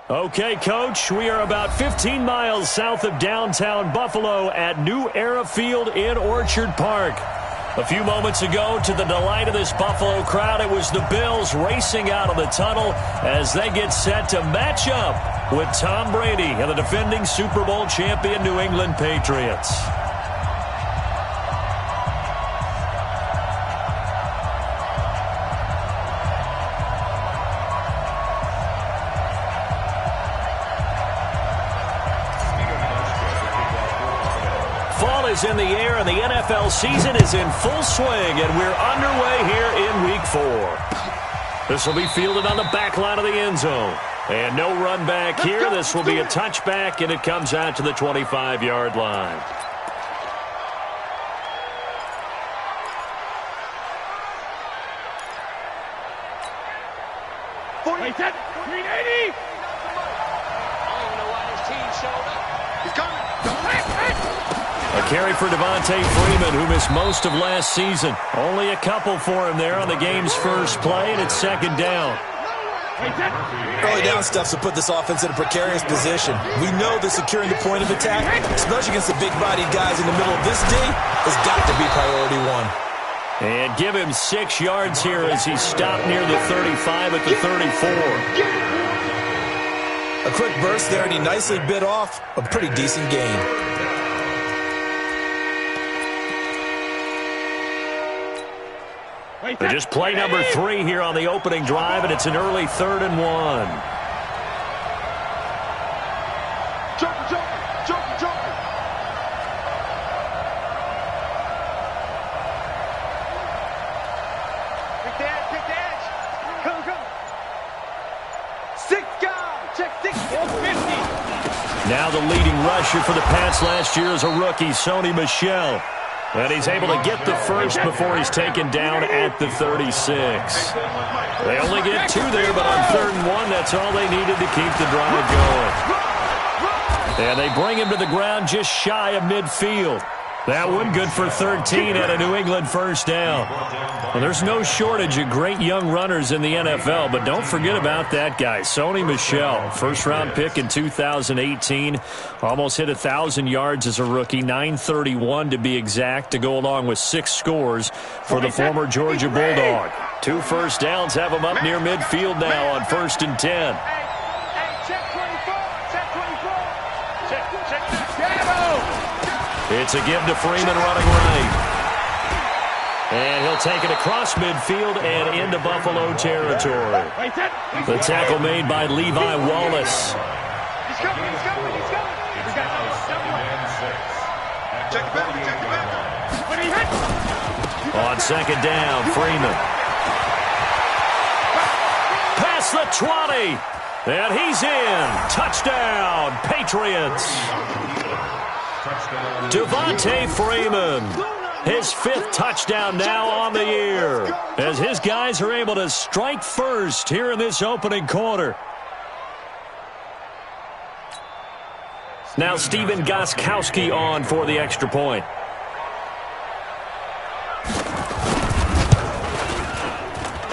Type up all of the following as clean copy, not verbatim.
Okay, Coach, we are about 15 miles south of downtown Buffalo at New Era Field in Orchard Park. A few moments ago, to the delight of this Buffalo crowd, it was the Bills racing out of the tunnel as they get set to match up with Tom Brady and the defending Super Bowl champion New England Patriots. In the air, and the NFL season is in full swing, and we're underway here in Week 4. This will be fielded on the back line of the end zone. And no run back here. This will be a touchback, and it comes out to the 25-yard line. A carry for Devontae Freeman, who missed most of last season. Only a couple for him there on the game's first play, and it's second down. Early down stuff to put this offense in a precarious position. We know that securing the point of attack, especially against the big-bodied guys in the middle of this D, has got to be priority one. And give him 6 yards here as he stopped near the 35 at the 34. A quick burst there, and he nicely bit off a pretty decent gain. Just play number 3 here on the opening drive, and it's an early 3rd and 1. Now the leading rusher for the Pats last year is a rookie, Sony Michel. And he's able to get the first before he's taken down at the 36. They only get 2 there, but on 3rd and 1, that's all they needed to keep the drive going. And they bring him to the ground just shy of midfield. That one good for 13 at a New England first down. Well, there's no shortage of great young runners in the NFL, but don't forget about that guy, Sony Michel. First-round pick in 2018. Almost hit 1,000 yards as a rookie, 931 to be exact, to go along with 6 scores for the former Georgia Bulldog. 2 first downs have him up near midfield now on 1st and 10. It's a give to Freeman running right. And he'll take it across midfield and into Buffalo territory. The tackle made by Levi Wallace. On 2nd down, Freeman. Past the 20. And he's in. Touchdown, Patriots. Devontae Freeman, his 5th touchdown now on the year, as his guys are able to strike first here in this opening quarter. Now Stephen Gostkowski on for the extra point.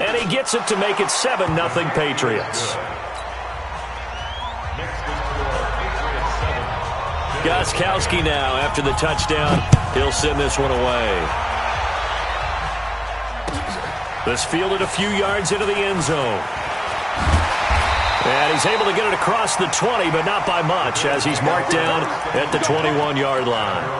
And he gets it to make it 7-0 Patriots. Gostkowski now, after the touchdown, he'll send this one away. This fielded a few yards into the end zone. And he's able to get it across the 20, but not by much, as he's marked down at the 21-yard line.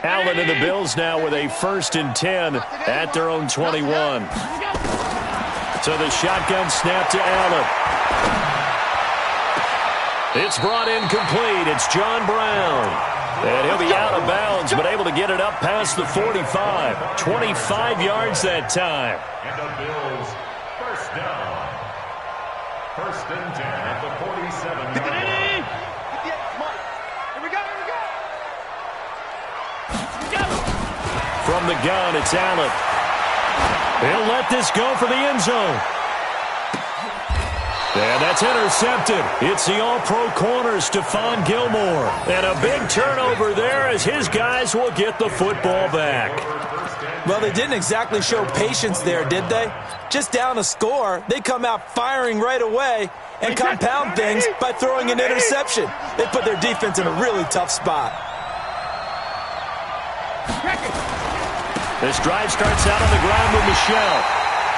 Allen and the Bills now with a 1st and 10 at their own 21. So the shotgun snap to Allen. It's brought in complete. It's John Brown. And he'll be out of bounds, but able to get it up past the 45. 25 yards that time. And the Bills, first down. 1st and 10 at the 47-yard line. From the gun, it's Allen. He'll let this go for the end zone. And that's intercepted. It's the all-pro corner, Stephon Gilmore. And a big turnover there as his guys will get the football back. Well, they didn't exactly show patience there, did they? Just down a score, they come out firing right away and compound things by throwing an interception. They put their defense in a really tough spot. This drive starts out on the ground with Michel.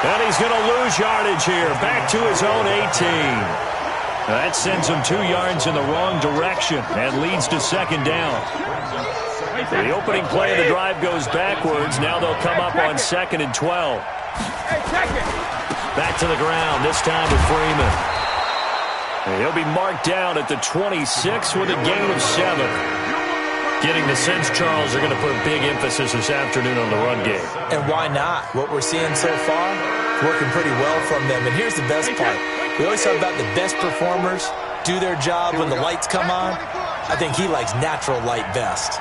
And he's going to lose yardage here. Back to his own 18. That sends him 2 yards in the wrong direction and leads to second down. The opening play of the drive goes backwards. Now they'll come up on 2nd and 12. Back to the ground, this time with Freeman. And he'll be marked down at the 26 with a gain of 7. Getting the sense Charles are going to put a big emphasis this afternoon on the run game. And why not? What we're seeing so far is working pretty well from them. And here's the best part. We always talk about the best performers do their job when the lights come on. I think he likes natural light best.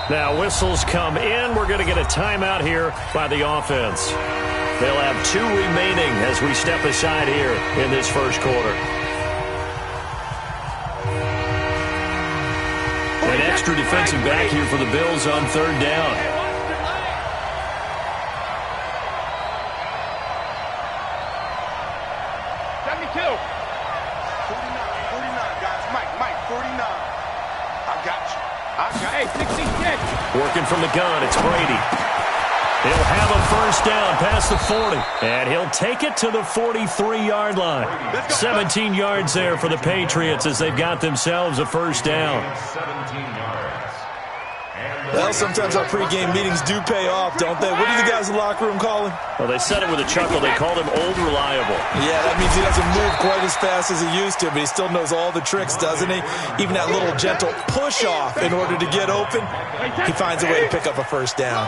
Now whistles come in. We're going to get a timeout here by the offense. They'll have 2 remaining as we step aside here in this first quarter. An extra defensive back here for the Bills on 3rd down. Working from the gun, it's Brady. He'll have a first down past the 40. And he'll take it to the 43-yard line. 17 yards there for the Patriots as they've got themselves a first down. Well, sometimes our pregame meetings do pay off, don't they? What do the guys in the locker room call him? Well, they said it with a chuckle. They called him Old Reliable. Yeah, that means he doesn't move quite as fast as he used to, but he still knows all the tricks, doesn't he? Even that little gentle push-off in order to get open, he finds a way to pick up a first down.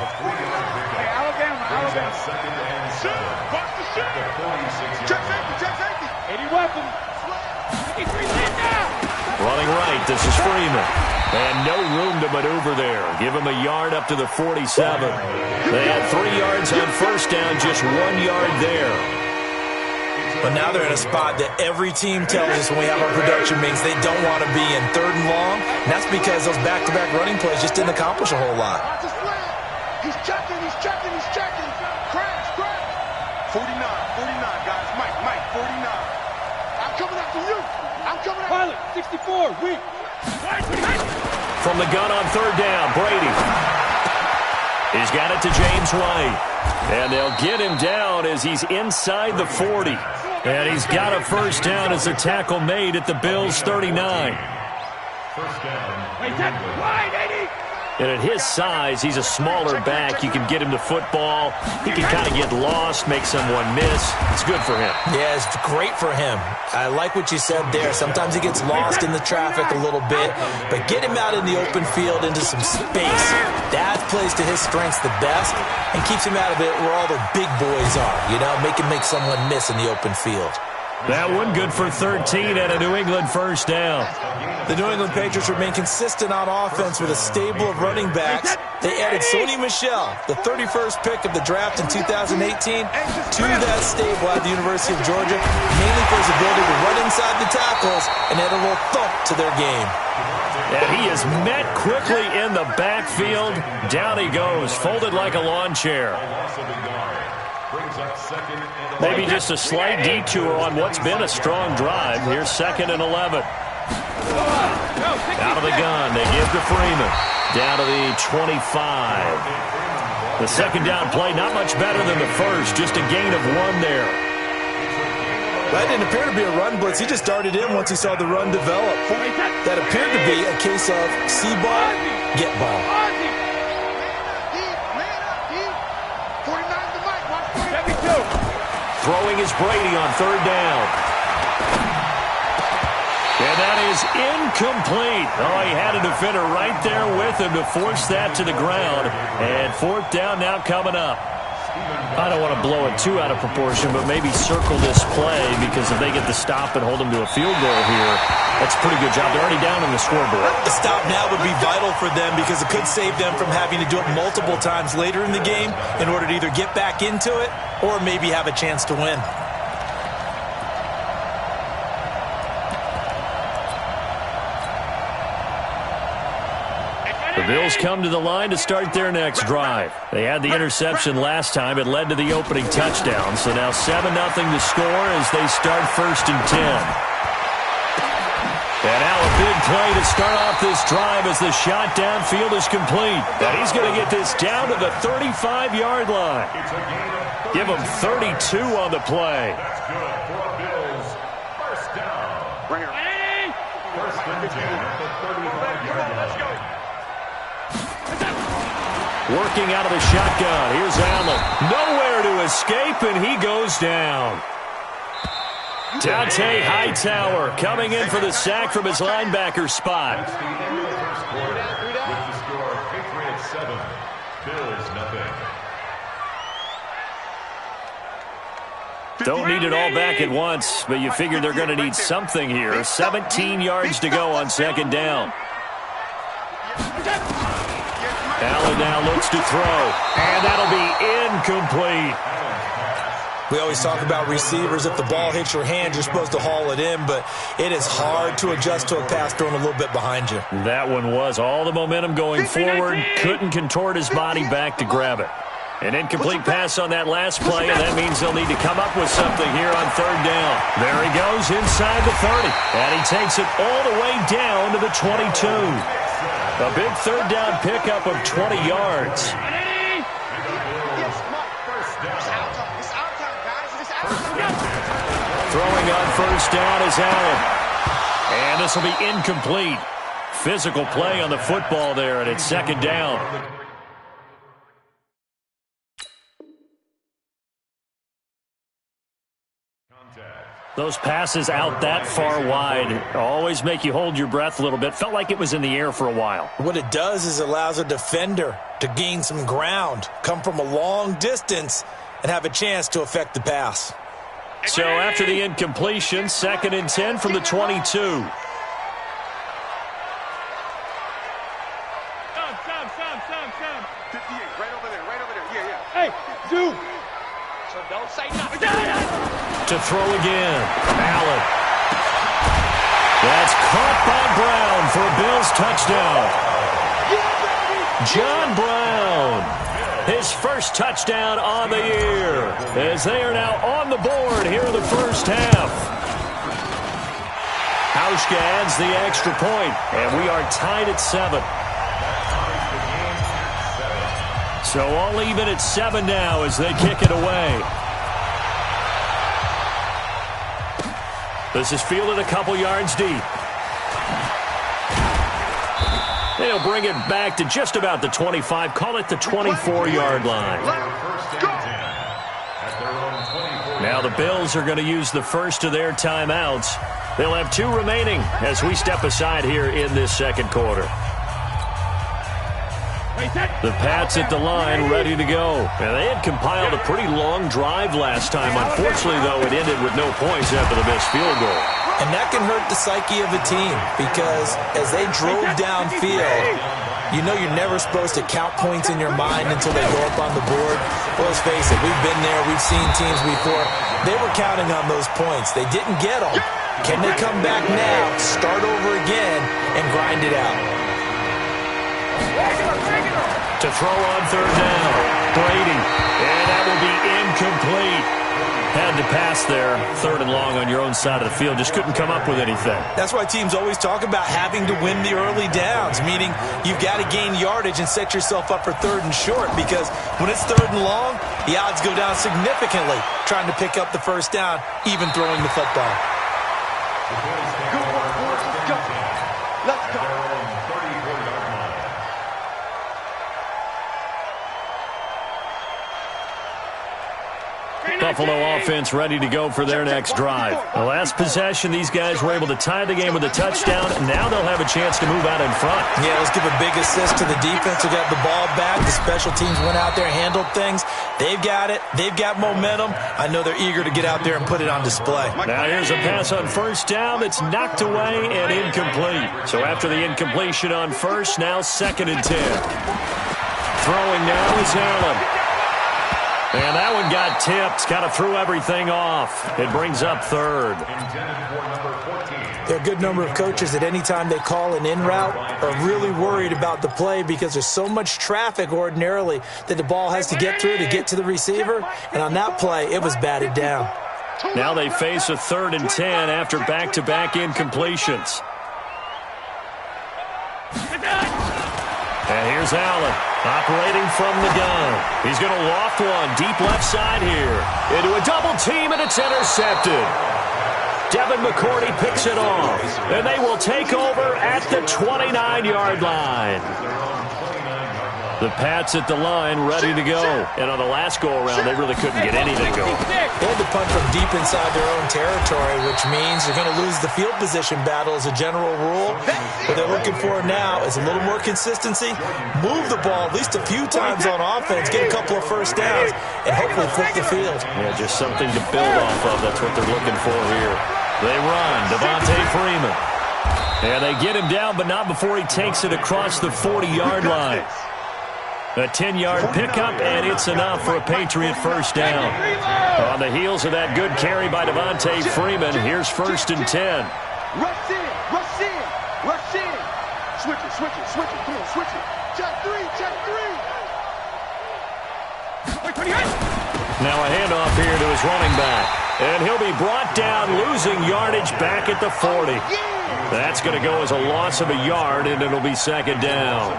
Running right, this is Freeman. And no room to maneuver there. Give him a yard up to the 47. They had 3 yards on first down, just 1 yard there. But now they're in a spot that every team tells us when we have our production meetings they don't want to be in, 3rd and long. And that's because those back-to-back running plays just didn't accomplish a whole lot. He's checking. Crash. 49, guys. Mike, 49. I'm coming after you. Pilot, 64, weak. From the gun on 3rd down, Brady. He's got it to James White. And they'll get him down as he's inside the 40. And he's got a first down as the tackle made at the Bills' 39. First down. Wide, 80. And at his size, he's a smaller back. You can get him the football. He can kind of get lost, make someone miss. It's good for him. Yeah, it's great for him. I like what you said there. Sometimes he gets lost in the traffic a little bit, but get him out in the open field into some space. That plays to his strengths the best and keeps him out of it where all the big boys are, make him make someone miss in the open field. That one good for 13 and a New England first down. The New England Patriots remain consistent on offense with a stable of running backs. They added Sony Michel, the 31st pick of the draft in 2018, to that stable at the University of Georgia, mainly for his ability to run inside the tackles and add a little thump to their game. And he is met quickly in the backfield. Down he goes, folded like a lawn chair. Maybe just a slight detour on what's been a strong drive. Here's 2nd and 11. Out of the gun, they give to Freeman. Down to the 25. The second down play, not much better than the first. Just a gain of 1 there. That didn't appear to be a run blitz. He just darted in once he saw the run develop. That appeared to be a case of see ball, get ball. Throwing is Brady on 3rd down. And that is incomplete. Oh, he had a defender right there with him to force that to the ground. And 4th down now coming up. I don't want to blow it too out of proportion, but maybe circle this play, because if they get the stop and hold them to a field goal here, that's a pretty good job. They're already down on the scoreboard. The stop now would be vital for them because it could save them from having to do it multiple times later in the game in order to either get back into it or maybe have a chance to win. The Bills come to the line to start their next drive. They had the interception last time. It led to the opening touchdown. So now 7-0 to score as they start 1st and 10. And now a big play to start off this drive as the shot downfield is complete. And he's going to get this down to the 35-yard line. Give him 32 on the play. That's good for Bills. First down. Right here. First and 10 at the 35-yard line. Working out of the shotgun. Here's Allen. Nowhere to escape, and he goes down. Dante Hightower coming in for the sack from his linebacker spot. That's the end of the first quarter. With the score, Patriots 7, Bills nothing. Don't need it all back at once, but you figure they're going to need something here. 17 yards to go on 2nd down. Allen now looks to throw, and that'll be incomplete. We always talk about receivers. If the ball hits your hand, you're supposed to haul it in, but it is hard to adjust to a pass thrown a little bit behind you. That one was all the momentum going forward. Couldn't contort his body back to grab it. An incomplete pass on that last play, and that means they'll need to come up with something here on 3rd down. There he goes inside the 30, and he takes it all the way down to the 22. A big 3rd down pickup of 20 yards. Throwing on 1st down is Allen. And this will be incomplete. Physical play on the football there, and it's 2nd down. Those passes out that far wide always make you hold your breath a little bit. Felt like it was in the air for a while. What it does is it allows a defender to gain some ground, come from a long distance, and have a chance to affect the pass. So after the incompletion, 2nd and 10 from the 22. Some. $58, right over there, yeah. Hey, Zoo. So don't say nothing. To throw again, Allen. That's caught by Brown for a Bills touchdown. John Brown, his first touchdown on the year, as they are now on the board here in the 1st half. Hauschka adds the extra point, and we are tied at 7. So all even at 7 now as they kick it away. This is fielded a couple yards deep. They'll bring it back to just about the 25. Call it the 24-yard line. Now the Bills are going to use the first of their timeouts. They'll have 2 remaining as we step aside here in this 2nd quarter. The Pats at the line, ready to go. And they had compiled a pretty long drive last time. Unfortunately, though, it ended with no points after the missed field goal. And that can hurt the psyche of a team because as they drove downfield, you know you're never supposed to count points in your mind until they go up on the board. Well, let's face it, we've been there. We've seen teams before. They were counting on those points. They didn't get them. Can they come back now, start over again, and grind it out? To throw on 3rd down, Brady, and that will be incomplete. Had to pass there, 3rd and long on your own side of the field. Just couldn't come up with anything. That's why teams always talk about having to win the early downs, meaning you've got to gain yardage and set yourself up for 3rd and short, because when it's 3rd and long, the odds go down significantly trying to pick up the 1st down, even throwing the football. Good work, boys. Let's go. Let's go. Buffalo offense ready to go for their next drive. The last possession, these guys were able to tie the game with a touchdown, and now they'll have a chance to move out in front. Yeah, let's give a big assist to the defense who got the ball back. The special teams went out there, handled things. They've got it. They've got momentum. I know they're eager to get out there and put it on display. Now here's a pass on first down that's knocked away and incomplete. So after the incompletion on first, now 2nd and 10. Throwing now is Allen. And that one got tipped. Kind of threw everything off. It brings up 3rd. There are a good number of coaches that any time they call an in route are really worried about the play because there's so much traffic ordinarily that the ball has to get through to get to the receiver. And on that play, it was batted down. Now they face a 3rd and 10 after back-to-back incompletions. And here's Allen, operating from the gun. He's going to loft one deep left side here. Into a double team, and it's intercepted. Devin McCourty picks it off, and they will take over at the 29-yard line. The Pats at the line ready to go. And on the last go-around, they really couldn't get anything going. They had to punt from deep inside their own territory, which means they're going to lose the field position battle as a general rule. What they're looking for now is a little more consistency, move the ball at least a few times on offense, get a couple of first downs, and hopefully flip the field. Yeah, just something to build off of. That's what they're looking for here. They run, Devontae Freeman. And they get him down, but not before he takes it across the 40-yard line. A 10-yard pickup, and it's enough for a Patriot first down. On the heels of that good carry by Devontae Freeman, here's 1st and 10. Rush in, rush in, rush in. Switch it, switch it, switch it. Come on, switch it. Check 3, check 3. Now a handoff here to his running back. And he'll be brought down, losing yardage back at the 40. That's going to go as a loss of a yard, and it'll be 2nd down.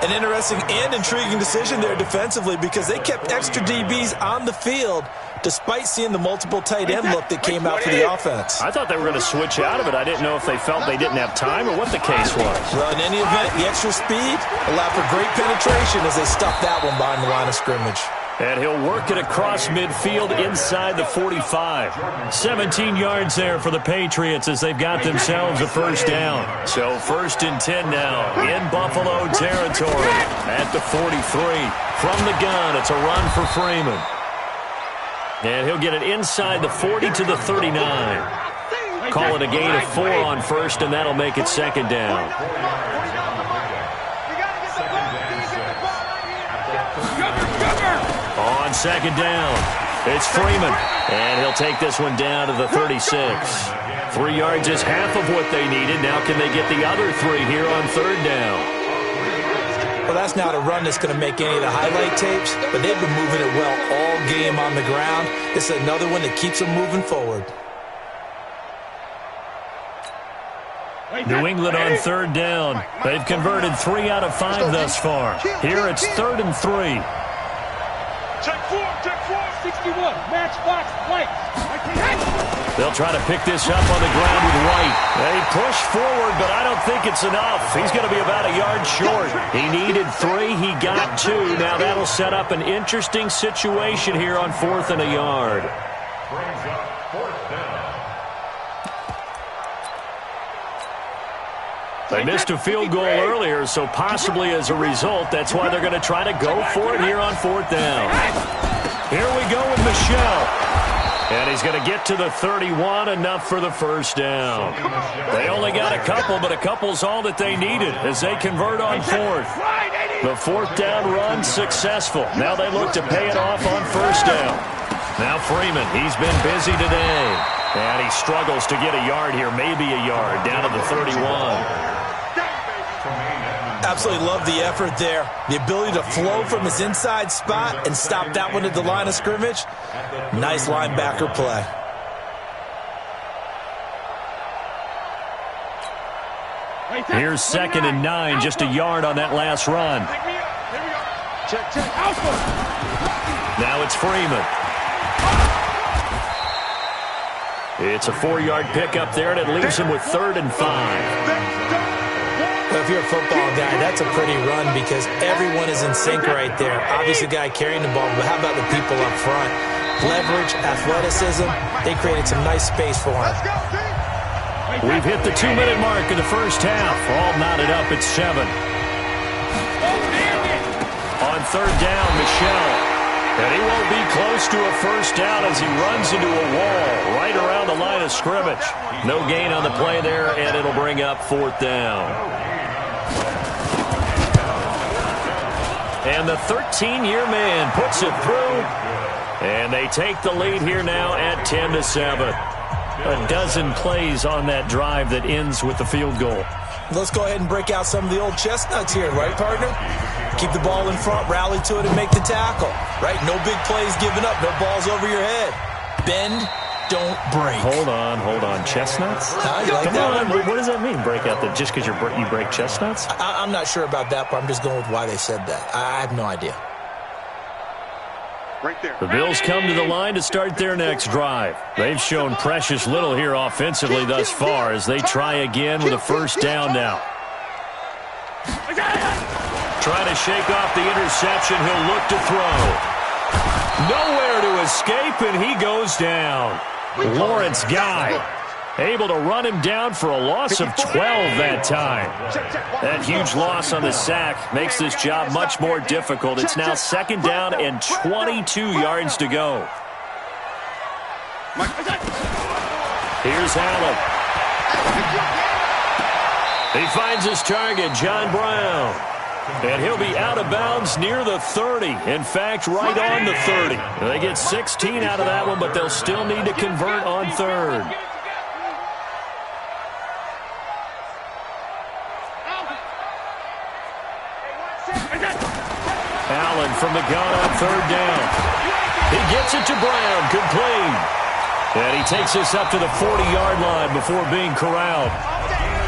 An interesting and intriguing decision there defensively because they kept extra DBs on the field despite seeing the multiple tight end look that came out for the offense. I thought they were going to switch out of it. I didn't know if they felt they didn't have time or what the case was. Well, in any event, the extra speed allowed for great penetration as they stuffed that one behind the line of scrimmage. And he'll work it across midfield inside the 45. 17 yards there for the Patriots as they've got themselves a first down. So 1st and 10 now in Buffalo territory at the 43. From the gun, it's a run for Freeman. And he'll get it inside the 40 to the 39. Call it a gain of 4 on first, and that'll make it 2nd down. On 2nd down, it's Freeman, and he'll take this one down to the 36. 3 yards is half of what they needed. Now can they get the other 3 here on 3rd down? Well, that's not a run that's going to make any of the highlight tapes, but they've been moving it well all game on the ground. This is another one that keeps them moving forward. New England on 3rd down. They've converted 3 out of 5 thus far. Here it's 3rd and 3. Check 4, 61. Match box, White. They'll try to pick this up on the ground with White. They push forward, but I don't think it's enough. He's going to be about a yard short. He needed 3. He got 2. Now that'll set up an interesting situation here on 4th and a yard. Brings up 4th down. They missed a field goal earlier, so possibly as a result, that's why they're going to try to go for it here on 4th down. Here we go with Michelle. And he's going to get to the 31, enough for the first down. They only got a couple, but a couple's all that they needed as they convert on 4th. The 4th down run successful. Now they look to pay it off on 1st down. Now Freeman, he's been busy today. And he struggles to get a yard here, maybe a yard, down to the 31. Absolutely love the effort there. The ability to flow from his inside spot and stop that one at the line of scrimmage. Nice linebacker play. Here's 2nd and 9, just a yard on that last run. Check. Now it's Freeman. It's a 4-yard pickup there, and it leaves him with 3rd and 5. If you're a football guy, that's a pretty run because everyone is in sync right there. Obviously, the guy carrying the ball, but how about the people up front? Leverage, athleticism, they created some nice space for him. We've hit the 2-minute mark in the first half. All knotted up at 7. On third down, Michel. And he won't be close to a first down as he runs into a wall right around the line of scrimmage. No gain on the play there, and it'll bring up fourth down. And the 13-year man puts it through. And they take the lead here now at 10-7. A dozen plays on that drive that ends with the field goal. Let's go ahead and break out some of the old chestnuts here, right, partner? Keep the ball in front, rally to it, and make the tackle, right? No big plays given up, no balls over your head. Bend, don't break. Hold on. Chestnuts? Like Come on, what does that mean, break out? Just because you break chestnuts? I'm not sure about that, but I'm just going with why they said that. I have no idea. Right there. The Bills come to the line to start their next drive. They've shown precious little here offensively thus far as they try again with a first down now. Trying to shake off the interception. He'll look to throw. Nowhere to escape, and he goes down. Lawrence Guy able to run him down for a loss of 12 that time. That huge loss on the sack makes this job much more difficult. It's now second down and 22 yards to go. Here's Allen. He finds his target, John Brown. And he'll be out of bounds near the 30. In fact, right on the 30. They get 16 out of that one, but they'll still need to convert on third. Allen from the gun on third down. He gets it to Brown, complete. And he takes us up to the 40-yard line before being corralled.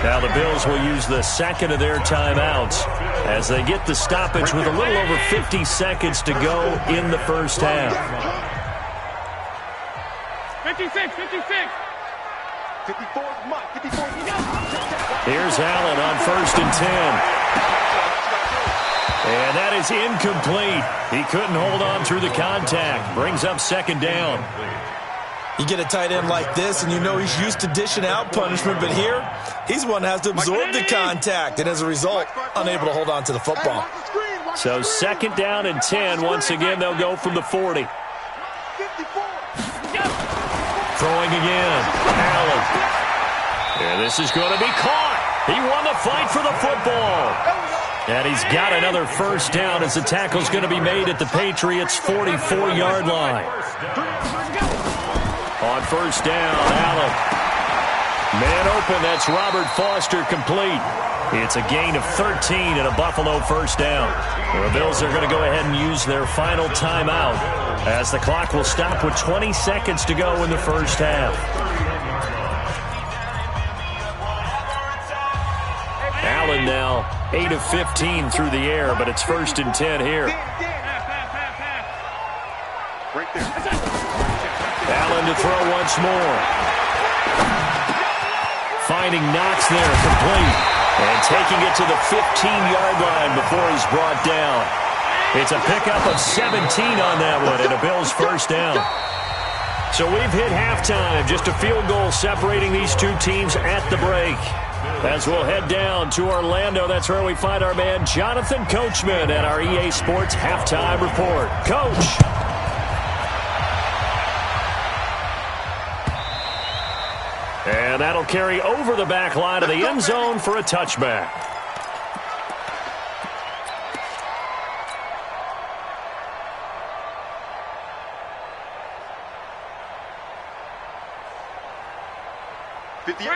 Now the Bills will use the second of their timeouts as they get the stoppage with a little over 50 seconds to go in the first half. 56. 54. Here's Allen on first and 10. And that is incomplete. He couldn't hold on through the contact. Brings up second down. You get a tight end like this, and you know he's used to dishing out punishment, but here, he's one that has to absorb the contact, and as a result, unable to hold on to the football. So second down and 10. Once again, they'll go from the 40. Throwing again. Allen. And this is going to be caught. He won the fight for the football. And he's got another first down as the tackle's going to be made at the Patriots' 44-yard line. On first down, Allen. Man open, that's Robert Foster, complete. It's a gain of 13 and a Buffalo first down. The Bills are going to go ahead and use their final timeout as the clock will stop with 20 seconds to go in the first half. Allen now 8 of 15 through the air, but it's first and 10 here. Right there. Allen to throw once more. Finding Knox there, complete. And taking it to the 15-yard line before he's brought down. It's a pickup of 17 on that one and a Bills first down. So we've hit halftime. Just a field goal separating these two teams at the break. As we'll head down to Orlando, that's where we find our man Jonathan Coachman at our EA Sports Halftime Report. Coach. And that'll carry over the back line of the end zone for a touchback.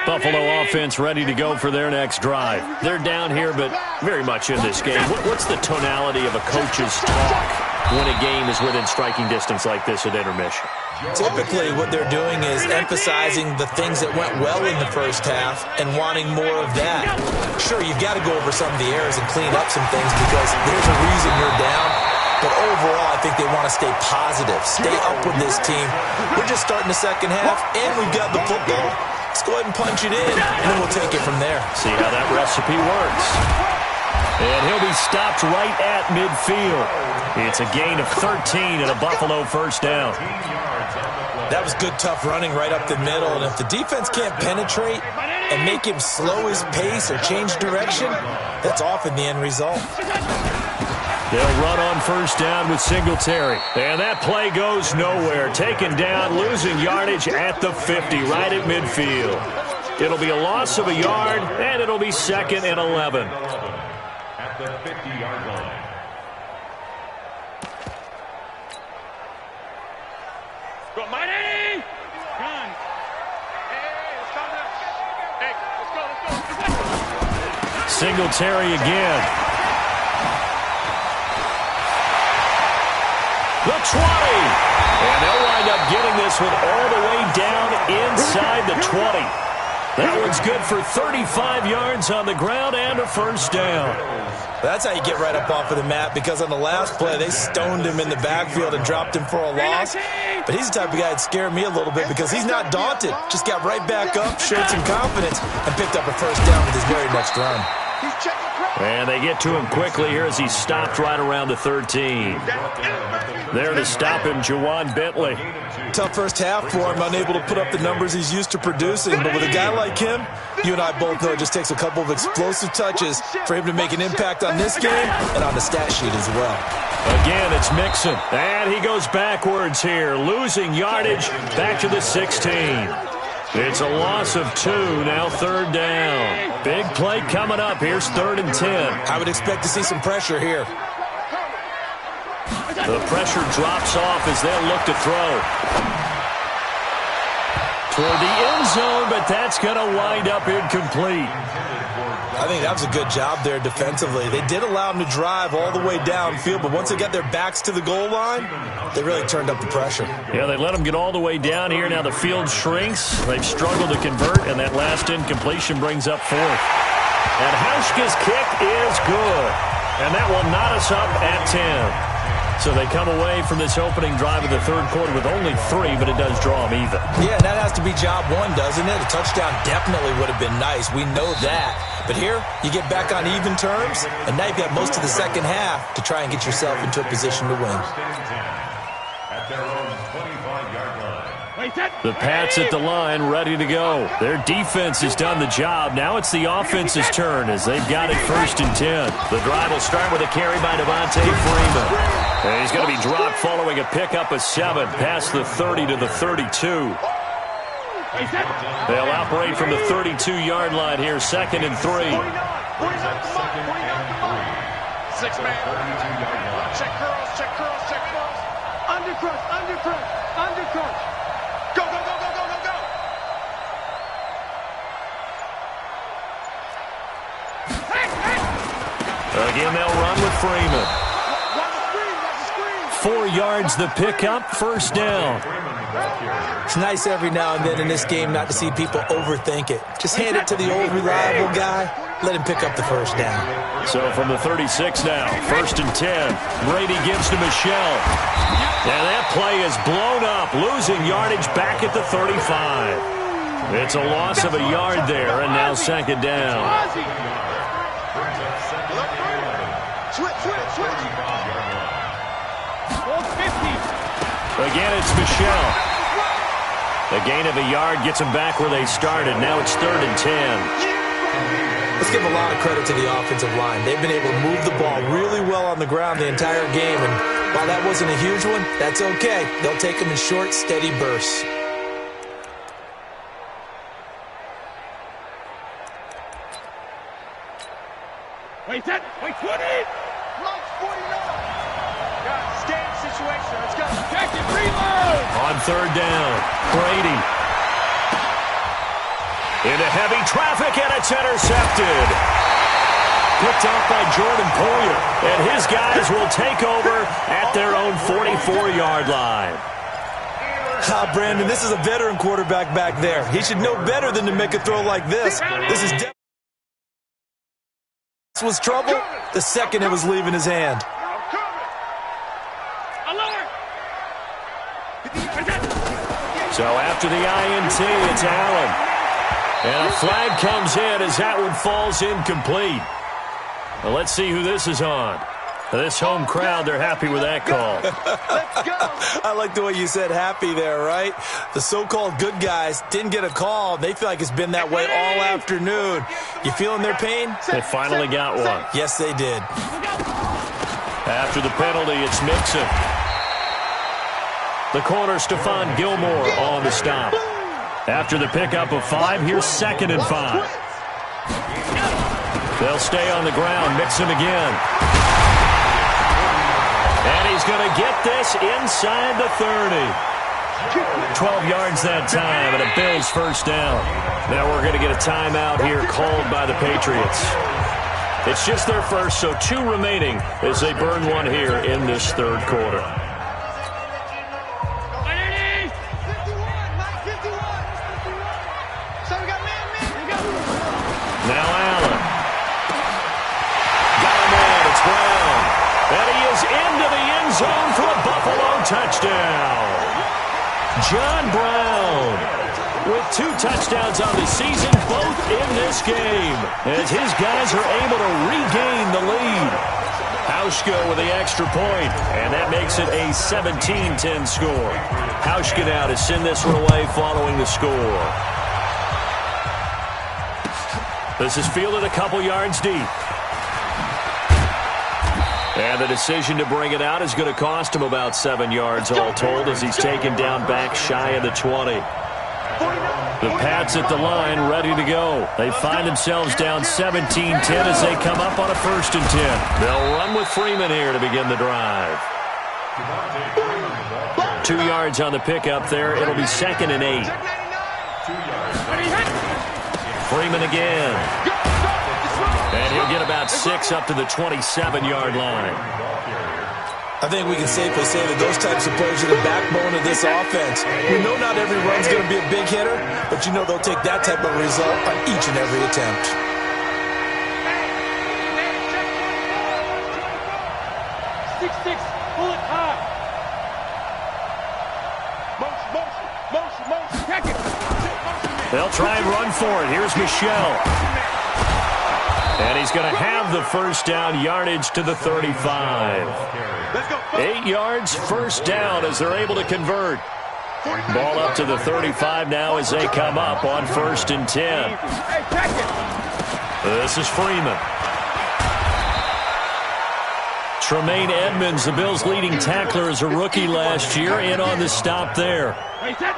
Buffalo offense ready to go for their next drive. They're down here, but very much in this game. What's the tonality of a coach's talk when a game is within striking distance like this at intermission? Typically, what they're doing is emphasizing the things that went well in the first half and wanting more of that. Sure, you've got to go over some of the errors and clean up some things because there's a reason you're down. But overall, I think they want to stay positive, stay up with this team. We're just starting the second half, and we've got the football. Let's go ahead and punch it in, and then we'll take it from there. See how that recipe works. And he'll be stopped right at midfield. It's a gain of 13 and a Buffalo first down. That was good, tough running right up the middle. And if the defense can't penetrate and make him slow his pace or change direction, that's often the end result. They'll run on first down with Singletary. And that play goes nowhere. Taken down, losing yardage at the 50, right at midfield. It'll be a loss of a yard, and it'll be 2nd and 11. At the 50-yard line. Go, Mighty! Gun. Hey, let's go now. Hey, let's go. Singletary again. The 20. And they'll wind up getting this one all the way down inside the 20. That one's good for 35 yards on the ground and a first down. That's how you get right up off of the mat, because on the last play, they stoned him in the backfield and dropped him for a loss. But he's the type of guy that scared me a little bit because he's not daunted. Just got right back up, showed some confidence, and picked up a first down with his very next run. And they get to him quickly here as he's stopped right around the 13. There to stop him, Juwan Bentley. Tough first half for him, unable to put up the numbers he's used to producing. But with a guy like him, you and I both know it just takes a couple of explosive touches for him to make an impact on this game and on the stat sheet as well. Again, it's Mixon. And he goes backwards here, losing yardage back to the 16. It's a loss of 2, now 3rd down. Big play coming up. Here's 3rd and 10. I would expect to see some pressure here. The pressure drops off as they'll look to throw. Toward the end zone, but that's going to wind up incomplete. I think that was a good job there defensively. They did allow him to drive all the way downfield, but once they got their backs to the goal line, they really turned up the pressure. Yeah, they let them get all the way down here. Now the field shrinks. They've struggled to convert, and that last incompletion brings up 4th. And Hauschka's kick is good. And that will knot us up at 10. So they come away from this opening drive of the 3rd quarter with only 3, but it does draw them even. Yeah, that has to be job 1, doesn't it? A touchdown definitely would have been nice. We know that. But here, you get back on even terms, and now you've got most of the second half to try and get yourself into a position to win. At their own 25-yard line. The Pats at the line, ready to go. Their defense has done the job. Now it's the offense's turn as they've got it 1st and 10. The drive will start with a carry by Devontae Freeman. And he's going to be dropped following a pickup of 7 past the 30 to the 32. They'll operate from the 32-yard line here, 2nd and 3. 6-man. Check curls, check curls, check curls. Undercrush, undercrush, undercrush. Go, go, go, go, go, go, go. Again, they'll run with Freeman. 4 yards the pickup, 1st down. It's nice every now and then in this game not to see people overthink it. Just hand it to the old reliable guy. Let him pick up the first down. So from the 36 now, 1st and 10. Brady gives to Michelle. And that play is blown up, losing yardage back at the 35. It's a loss of a yard there, and now 2nd down. Switch, switch, switch. Again, it's Michelle. A gain of a yard gets them back where they started. Now it's 3rd and 10. Let's give a lot of credit to the offensive line. They've been able to move the ball really well on the ground the entire game. And while that wasn't a huge one, that's okay. They'll take them in short, steady bursts. Wait, 20! Launch 49. Guys, game situation. Let's go. Check it, reload! On 3rd down, Brady. Into heavy traffic, and it's intercepted. Picked off by Jordan Poyer, and his guys will take over at their own 44-yard line. Brandon, this is a veteran quarterback back there. He should know better than to make a throw like this. This was trouble the second it was leaving his hand. So after the INT, it's Allen. And a flag comes in as that one falls incomplete. Well, let's see who this is on. This home crowd, they're happy with that call. I like the way you said happy there, right? The so-called good guys didn't get a call. They feel like it's been that way all afternoon. You feeling their pain? They finally got one. Yes, they did. After the penalty, it's Mixon. The corner, Stephon Gilmore on the stop. After the pickup of 5, here's 2nd and 5. They'll stay on the ground. Mixon again. And he's going to get this inside the 30. 12 yards that time, and a Bills first down. Now we're going to get a timeout here called by the Patriots. It's just their first, so 2 remaining as they burn one here in this third quarter. Now Allen. Got him in. It's Brown. And he is into the end zone for a Buffalo touchdown. John Brown with 2 touchdowns on the season, both in this game, as his guys are able to regain the lead. Hauschka with the extra point, and that makes it a 17-10 score. Hauschka now to send this one away following the score. This is fielded a couple yards deep. And the decision to bring it out is going to cost him about 7 yards all told as he's taken down back shy of the 20. The Pats at the line ready to go. They find themselves down 17-10 as they come up on a 1st and 10. They'll run with Freeman here to begin the drive. 2 yards on the pickup there. It'll be 2nd and 8. Freeman again. And he'll get about 6 up to the 27-yard line. I think we can safely say that those types of plays are the backbone of this offense. We know not every run's going to be a big hitter, but you know they'll take that type of result on each and every attempt. Pull it high. Motion. Check it. They'll try and run for it. Here's Michelle. And he's going to have the first down, yardage to the 35. 8 yards, first down as they're able to convert. Ball up to the 35 now as they come up on 1st and 10. This is Freeman. Tremaine Edmonds, the Bills' leading tackler as a rookie last year, in on the stop there. Wait, 20.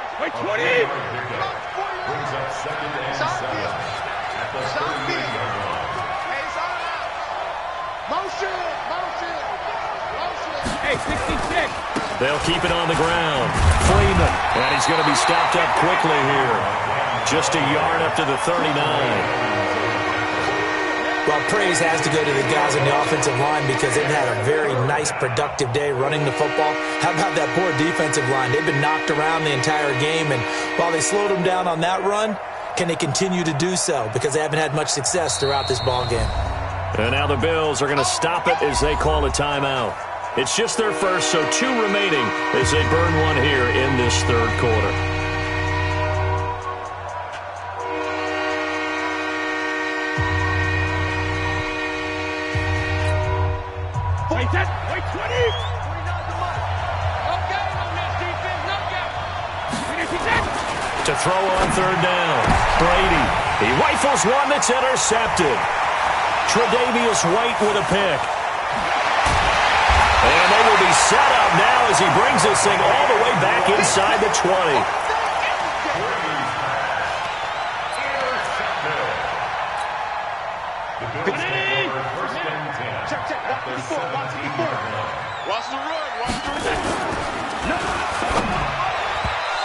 Hey, 66. They'll keep it on the ground. Freeman, and he's going to be stopped up quickly here. Just a yard up to the 39. Well, praise has to go to the guys on the offensive line because they've had a very nice, productive day running the football. How about that poor defensive line? They've been knocked around the entire game, and while they slowed them down on that run, can they continue to do so? Because they haven't had much success throughout this ball game. And now the Bills are going to stop it as they call a timeout. It's just their first, so 2 remaining as they burn one here in this third quarter. Wait, 20. To throw on 3rd down. Brady. He rifles one that's intercepted. Tre'Davious White with a pick. And they will be set up now as he brings this thing all the way back inside the 20. Watch the run.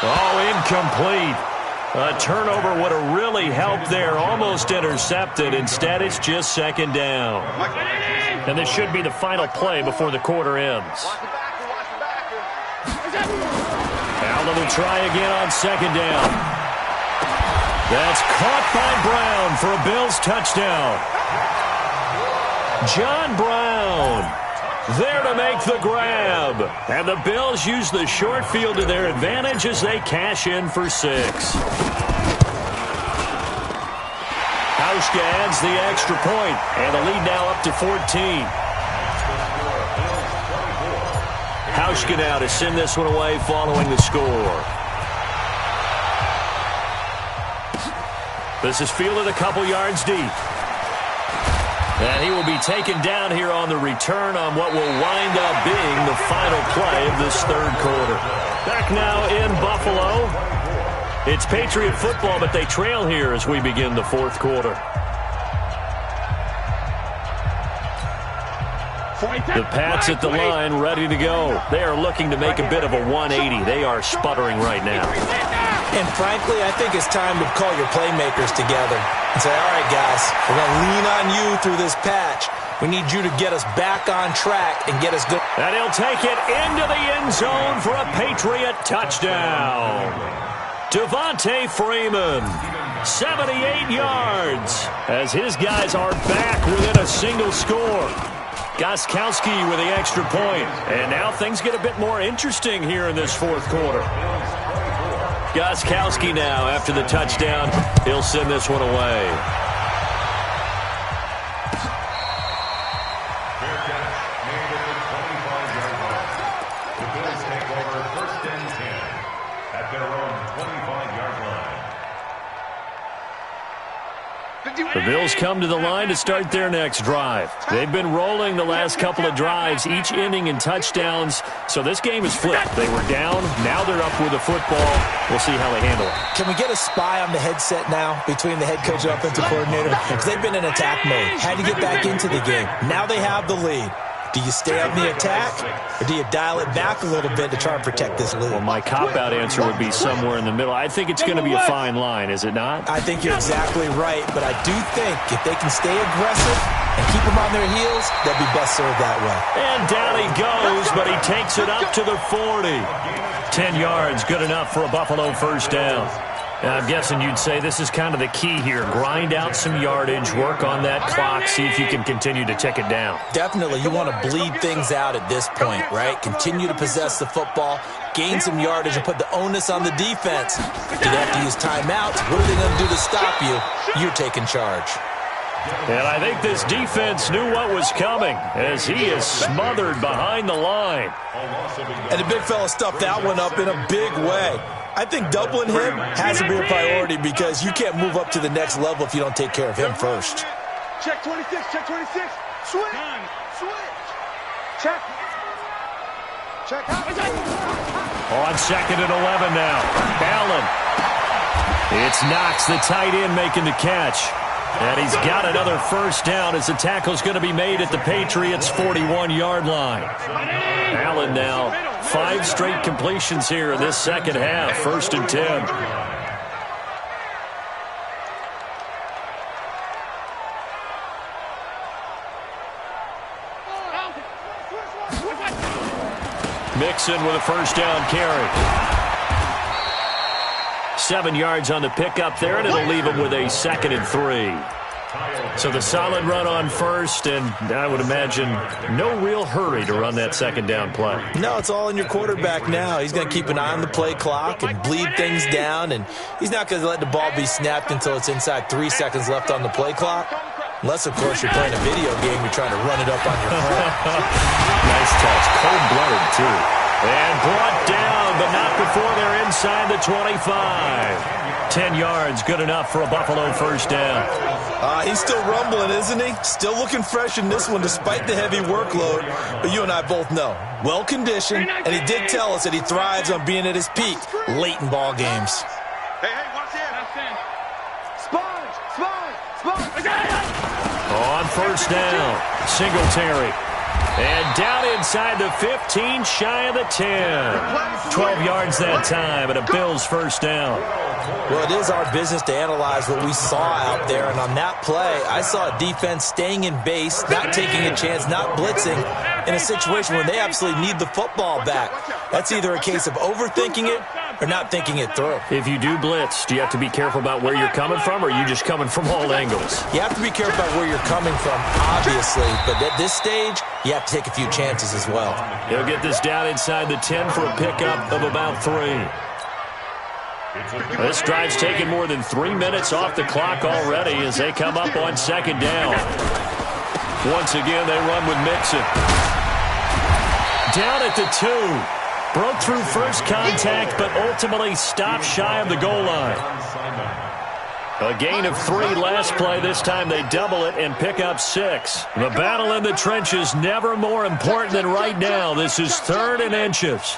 Oh, incomplete. A turnover would have really helped there. Almost intercepted. Instead, it's just 2nd down. And this should be the final play before the quarter ends. Allen will try again on 2nd down. That's caught by Brown for a Bills touchdown. John Brown There to make the grab. And the Bills use the short field to their advantage as they cash in for 6. Hauschka adds the extra point, and the lead now up to 14. Hauschka now to send this one away following the score. This is fielded a couple yards deep. And he will be taken down here on the return on what will wind up being the final play of this third quarter. Back now in Buffalo. It's Patriot football, but they trail here as we begin the fourth quarter. The Pats at the line, ready to go. They are looking to make a bit of a 180. They are sputtering right now. And frankly, I think it's time to call your playmakers together and say, all right, guys, we're going to lean on you through this patch. We need you to get us back on track and get us good. And he'll take it into the end zone for a Patriot touchdown. Devontae Freeman, 78 yards, as his guys are back within a single score. Gostkowski with the extra point. And now things get a bit more interesting here in this fourth quarter. Gostkowski now, after the touchdown, he'll send this one away. Fair catch made at the 25-yard line. The Bills take over 1st and 10 at their own 25-yard line. The Bills come to the line to start their next drive. They've been rolling the last couple of drives, each ending in touchdowns. So this game is flipped. They were down. Now they're up with the football. We'll see how they handle it. Can we get a spy on the headset now between the head coach and offensive coordinator? Because they've been in attack mode. Had to get back into the game. Now they have the lead. Do you stay on the attack, or do you dial it back a little bit to try and protect this lead? Well, my cop-out answer would be somewhere in the middle. I think it's going to be a fine line, is it not? I think you're exactly right, but I do think if they can stay aggressive and keep them on their heels, they'll be best served that way. And down he goes, but he takes it up to the 40. 10 yards, good enough for a Buffalo first down. I'm guessing you'd say this is kind of the key here. Grind out some yardage, work on that clock, see if you can continue to tick it down. Definitely. You want to bleed things out at this point, right? Continue to possess the football, gain some yardage, and put the onus on the defense. Do they have to use timeouts? What are they going to do to stop you? You're taking charge. And I think this defense knew what was coming as he is smothered behind the line. And the big fella stuffed that one up in a big way. I think doubling him has to be a priority because you can't move up to the next level if you don't take care of him first. Check 26, check 26. Switch. Check. Check out. On 2nd and 11 now. Allen. It's Knox, the tight end, making the catch. And he's got another first down as the tackle's going to be made at the Patriots' 41-yard line. Allen now, 5 straight completions here in this second half, 1st and 10. Mixon with a first down carry. 7 yards on the pickup there, and it'll leave him with a 2nd and 3. So the solid run on first, and I would imagine no real hurry to run that second down play. No, it's all in your quarterback now. He's going to keep an eye on the play clock and bleed things down, and he's not going to let the ball be snapped until it's inside 3 seconds left on the play clock. Unless, of course, you're playing a video game, you're trying to run it up on your front. Nice touch. Cold-blooded, too. And brought down, but not before they're inside the 25. 10 yards, good enough for a Buffalo first down. He's still rumbling, isn't he? Still looking fresh in this one despite the heavy workload. But you and I both know, well-conditioned, and he did tell us that he thrives on being at his peak late in ball games. Hey, watch it. Sponge. On first down, Singletary. And down inside the 15, shy of the 10. 12 yards that time, and a Bills first down. Well, it is our business to analyze what we saw out there, and on that play, I saw a defense staying in base, not taking a chance, not blitzing, in a situation where they absolutely need the football back. That's either a case of overthinking it or not thinking it through. If you do blitz, do you have to be careful about where you're coming from, or are you just coming from all angles? You have to be careful about where you're coming from, obviously, but at this stage, you have to take a few chances as well. He'll get this down inside the 10 for a pickup of about 3. This drive's taken more than 3 minutes off the clock already as they come up on second down. Once again, they run with Mixon. Down at the 2. Broke through first contact, but ultimately stopped shy of the goal line. A gain of 3 last play. This time they double it and pick up 6. The battle in the trenches never more important than right now. This is 3rd and inches.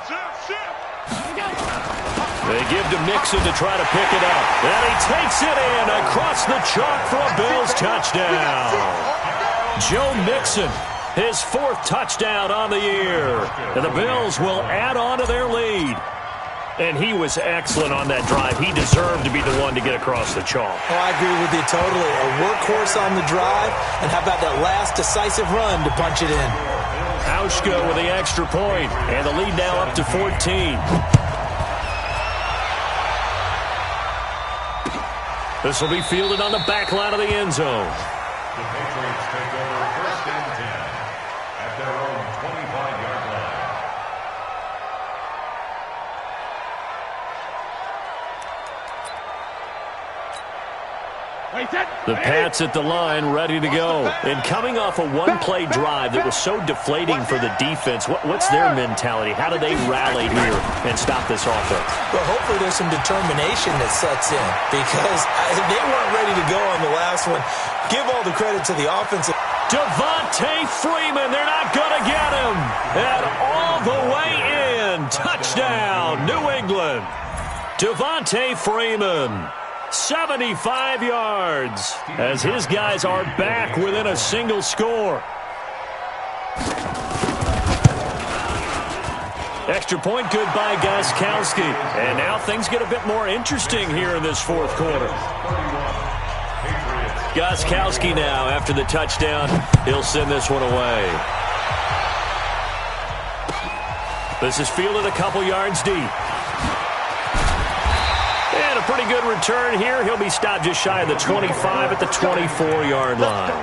They give to Mixon to try to pick it up. And he takes it in across the chalk for a Bills touchdown. Joe Mixon, his 4th touchdown on the year. And the Bills will add on to their lead. And he was excellent on that drive. He deserved to be the one to get across the chalk. Oh, I agree with you totally. A workhorse on the drive. And how about that last decisive run to punch it in? Hauschka with the extra point. And the lead now up to 14. This will be fielded on the back line of the end zone. The Patriots take over 1st and 10 at their own 25-yard line. The Pats at the line, ready to go. And coming off a one-play drive that was so deflating for the defense, what's their mentality? How do they rally here and stop this offense? Well, hopefully there's some determination that sets in because they weren't ready to go on the last one. Give all the credit to the offensive. Devontae Freeman, they're not going to get him. And all the way in. Touchdown, New England. Devontae Freeman. 75 yards as his guys are back within a single score. Extra point good by Gostkowski. And now things get a bit more interesting here in this 4th quarter. Gostkowski now after the touchdown. He'll send this one away. This is fielded a couple yards deep. And a pretty good return here. He'll be stopped just shy of the 25 at the 24-yard line.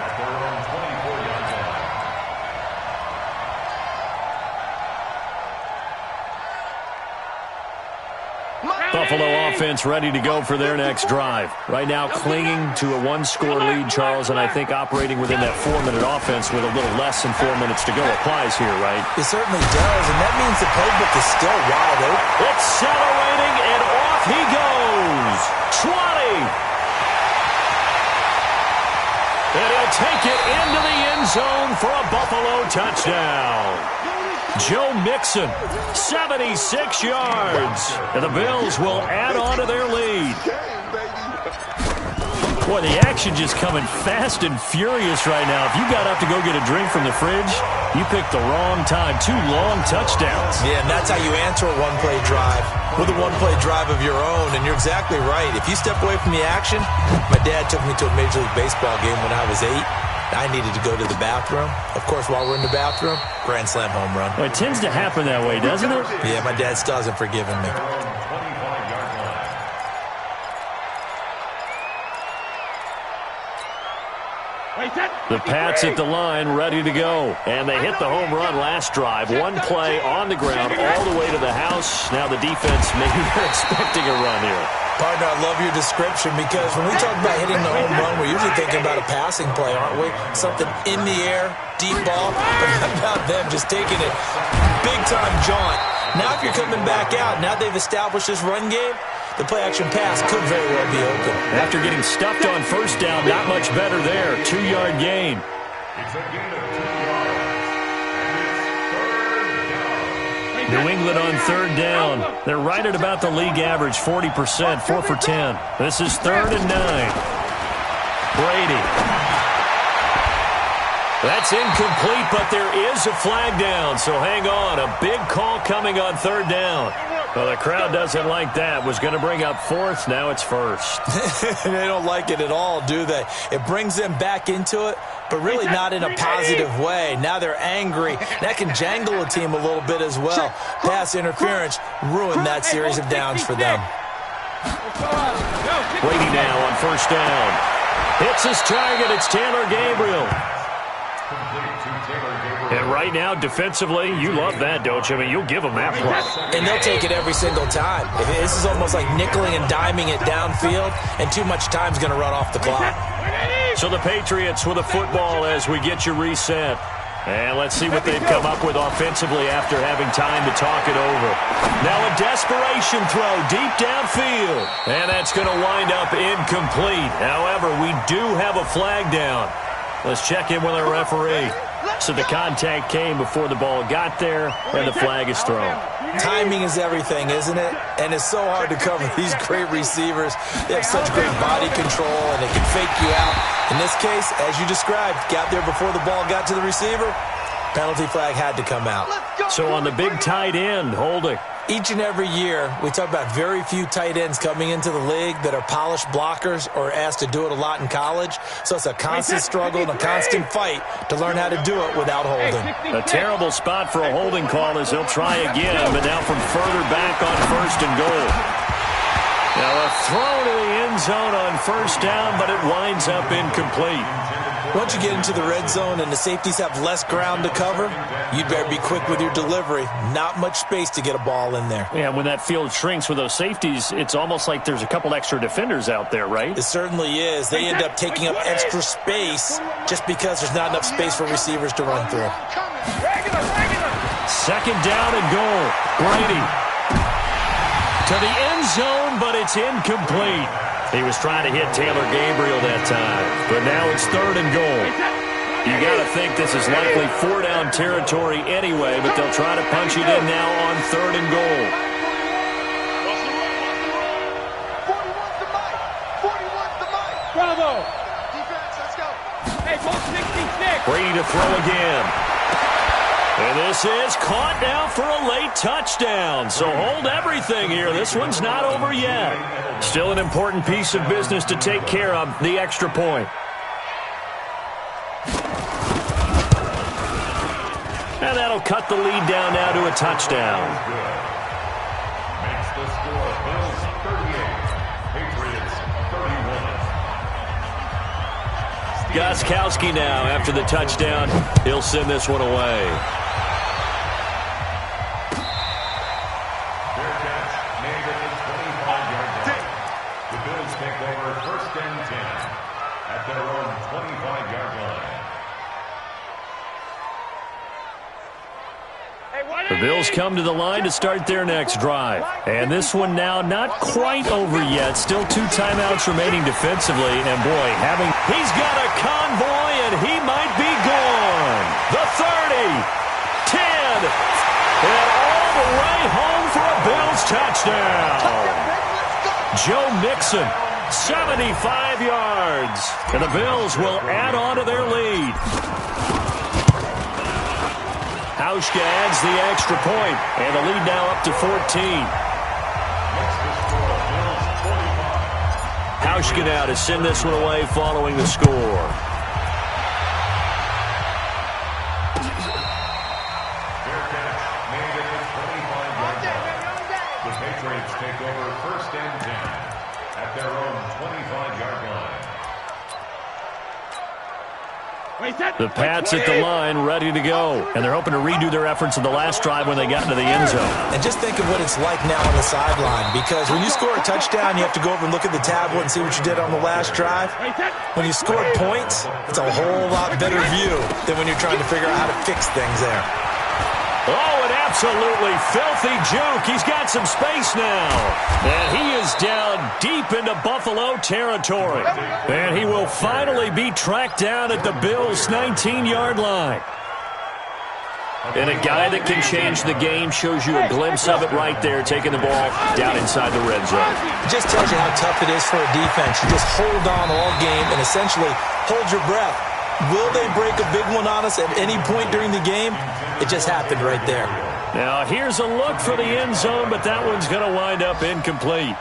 Buffalo offense ready to go for their next drive. Right now clinging to a 1-score lead, Charles, and I think operating within that 4-minute offense with a little less than 4 minutes to go applies here, right? It certainly does, and that means the playbook is still wide open. Accelerating, and off he goes. 20. And he'll take it into the end zone for a Buffalo touchdown. Joe Mixon, 76 yards. And the Bills will add on to their lead. Boy, the action just coming fast and furious right now. If you got up to go get a drink from the fridge, you picked the wrong time. 2 long touchdowns. Yeah, and that's how you answer a one-play drive with a one-play drive of your own. And you're exactly right. If you step away from the action, my dad took me to a Major League Baseball game when I was 8. I needed to go to the bathroom. Of course, while we're in the bathroom, grand slam home run. Well, it tends to happen that way, doesn't it? Yeah, my dad still hasn't forgiven me. The Pats at the line, ready to go. And they hit the home run last drive. One play on the ground all the way to the house. Now the defense, maybe they're expecting a run here. Partner, I love your description because when we talk about hitting the home run, we're usually thinking about a passing play, aren't we? Something in the air, deep ball. But how about them just taking it big-time jaunt? Now if you're coming back out, now they've established this run game, the play-action pass could very well be open. After getting stuffed on first down, not much better there. 2-yard gain. It's a gain of 2 yards. And it's 3rd down. New England on 3rd down. They're right at about the league average, 40%, 4 for 10. This is 3rd and 9. Brady. That's incomplete, but there is a flag down, so hang on. A big call coming on third down. Well, the crowd doesn't like that. Was going to bring up fourth. Now it's first. They don't like it at all, do they? It brings them back into it, but really not in a positive way. Now they're angry. That can jangle a team a little bit as well. Pass interference ruined that series of downs for them. Brady now on first down. Hits his target. It's Taylor Gabriel. And right now, defensively, you love that, don't you? I mean, you'll give them that play. And they'll take it every single time. This is almost like nickeling and diming it downfield, and too much time's going to run off the clock. So the Patriots with a football as we get you reset. And let's see what they've come up with offensively after having time to talk it over. Now a desperation throw deep downfield. And that's going to wind up incomplete. However, we do have a flag down. Let's check in with our referee. So the contact came before the ball got there, and the flag is thrown. Timing is everything, isn't it? And it's so hard to cover these great receivers. They have such great body control, and they can fake you out. In this case, as you described, got there before the ball got to the receiver. Penalty flag had to come out. So on the big tight end, holding. Each and every year, we talk about very few tight ends coming into the league that are polished blockers or asked to do it a lot in college. So it's a constant struggle and a constant fight to learn how to do it without holding. A terrible spot for a holding call as he'll try again, but now from further back on first and goal. Now a throw to the end zone on first down, but it winds up incomplete. Once you get into the red zone and the safeties have less ground to cover, you'd better be quick with your delivery. Not much space to get a ball in there. Yeah, when that field shrinks with those safeties, it's almost like there's a couple extra defenders out there, right? It certainly is. They end up taking up extra space just because there's not enough space for receivers to run through. Second down and goal. Brady to the end zone, but it's incomplete. He was trying to hit Taylor Gabriel that time, but now it's third and goal. You got to think this is likely four-down territory anyway, but they'll try to punch it in now on third and goal. 41's the mic. 41's the mic. Bravo. Defense, let's go. Hey, both 66. Brady to throw again. And this is caught now for a late touchdown. So hold everything here. This one's not over yet. Still an important piece of business to take care of, the extra point. And that'll cut the lead down now to a touchdown. Makes the score Bills 38, Patriots 31. Gostkowski now after the touchdown. He'll send this one away. The Bills come to the line to start their next drive. And this one now not quite over yet. Still 2 timeouts remaining defensively. And boy, he's got a convoy and he might be gone. The 30, 10, and all the way home for a Bills touchdown. Joe Mixon, 75 yards. And the Bills will add on to their lead. Hauschka adds the extra point, and the lead now up to 14. Hauschka now to send this one away following the score. The Patriots take over first and 10 at their own 25-yard line. The Pats at the line, ready to go. And they're hoping to redo their efforts in the last drive when they got into the end zone. And just think of what it's like now on the sideline, because when you score a touchdown, you have to go over and look at the tablet and see what you did on the last drive. When you scored points, it's a whole lot better view than when you're trying to figure out how to fix things there. Oh, an absolutely filthy juke. He's got some space now. And he is down deep into Buffalo territory. And he will finally be tracked down at the Bills' 19-yard line. And a guy that can change the game shows you a glimpse of it right there, taking the ball down inside the red zone. It just tells you how tough it is for a defense. You just hold on all game and essentially hold your breath. Will they break a big one on us at any point during the game? It just happened right there. Now, here's a look for the end zone, but that one's going to wind up incomplete.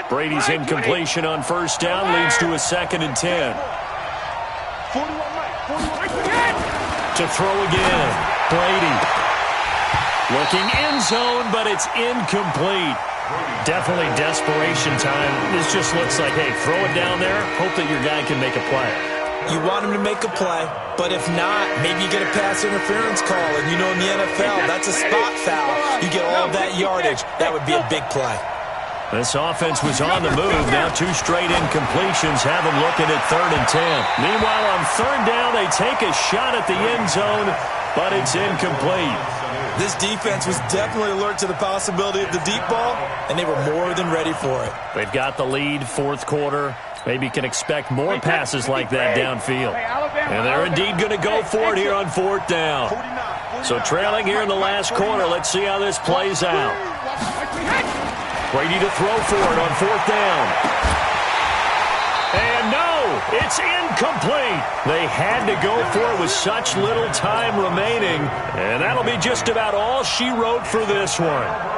Brady's incompletion on first down leads to a 2nd and 10. 41 right. To throw again. Brady. Looking end zone, but it's incomplete. Definitely desperation time. This just looks like, hey, throw it down there. Hope that your guy can make a play. You want him to make a play, but if not, maybe you get a pass interference call. And you know in the NFL, that's a spot foul. You get all of that yardage. That would be a big play. This offense was on the move. Now 2 straight incompletions have them looking at 3rd and 10. Meanwhile, on 3rd down, they take a shot at the end zone, but it's incomplete. This defense was definitely alert to the possibility of the deep ball, and they were more than ready for it. They've got the lead, 4th quarter. Maybe can expect more passes like that downfield. And they're indeed going to go for it here on 4th down. So trailing here in the last quarter, let's see how this plays out. Brady to throw for it on 4th down. And no, it's incomplete. They had to go for it with such little time remaining. And that'll be just about all she wrote for this one.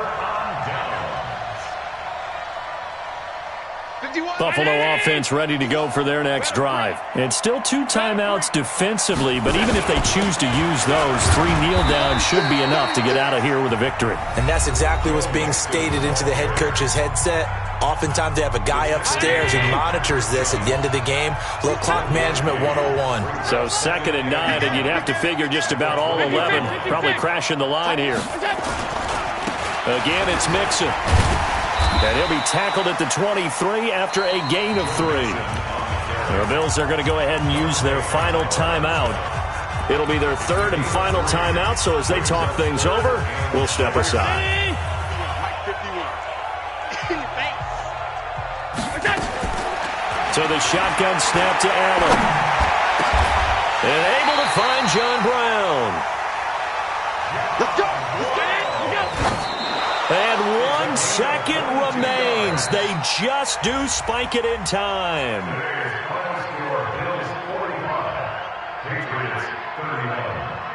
Buffalo offense ready to go for their next drive. It's still 2 timeouts defensively, but even if they choose to use those, 3 kneel downs should be enough to get out of here with a victory. And that's exactly what's being stated into the head coach's headset. Oftentimes they have a guy upstairs who monitors this at the end of the game. Little clock management 101. So 2nd and 9, and you'd have to figure just about all 11 probably crashing the line here. Again, it's Mixon. And he'll be tackled at the 23 after a gain of 3. The Bills are going to go ahead and use their final timeout. It'll be their 3rd and final timeout, so as they talk things over, we'll step aside. So the shotgun snap to Allen. And able to find John Brown. Let's go. Let's go. And 1 second remains. They just do spike it in time. Today's final score, Bills 45, Patriots 31.